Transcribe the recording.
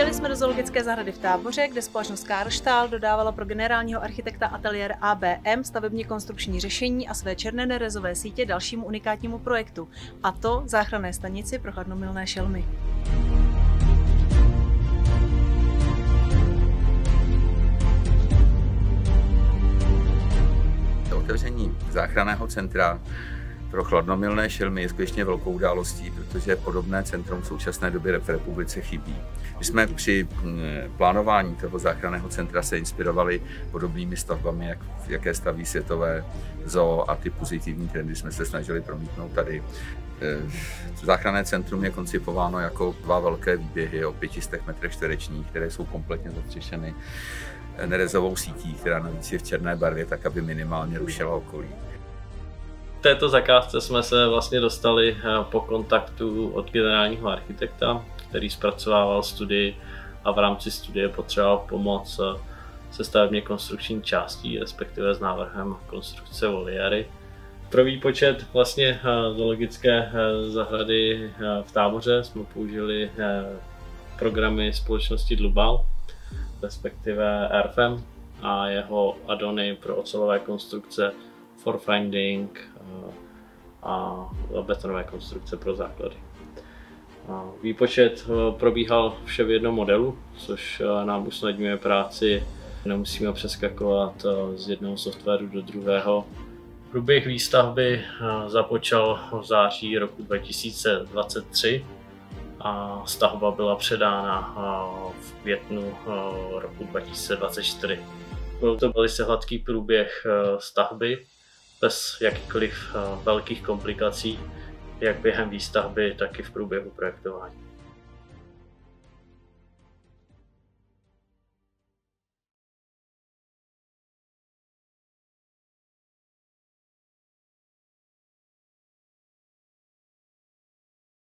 Přijeli jsme do zoologické zahrady v Táboře, kde společnost Karlštál dodávala pro generálního architekta ateliér ABM stavebně konstrukční řešení a své černé nerezové sítě dalšímu unikátnímu projektu, a to záchranné stanici pro chladnomilné šelmy. Otevření záchranného centra pro chladnomilné šelmy je skutečně velkou událostí, protože podobné centrum v současné době v republice chybí. My jsme při plánování toho záchranného centra se inspirovali podobnými stavbami, jaké staví světové zoo, a ty pozitivní trendy jsme se snažili promítnout tady. Záchranné centrum je koncipováno jako dva velké výběhy o 500 metrech čtverečních, které jsou kompletně zastřešeny nerezovou sítí, která navíc je v černé barvě, tak aby minimálně rušila okolí. V této zakázce jsme se vlastně dostali po kontaktu od generálního architekta, který zpracovával studii a v rámci studie potřeboval pomoc se stavebně konstrukční částí, respektive s návrhem konstrukce voliéry. Pro výpočet vlastně zoologické zahrady v Táboře jsme použili programy společnosti Dlubal, respektive Airfem a jeho addony pro ocelové konstrukce, forefinding a betonové konstrukce pro základy. Výpočet probíhal vše v jednom modelu, což nám usnadňuje práci. Nemusíme přeskakovat z jednoho softwaru do druhého. Průběh výstavby započal v září roku 2023 a stavba byla předána v květnu roku 2024. Byl to velice hladký průběh stavby, bez jakýchkoliv velkých komplikací, jak během výstavby, tak i v průběhu projektování.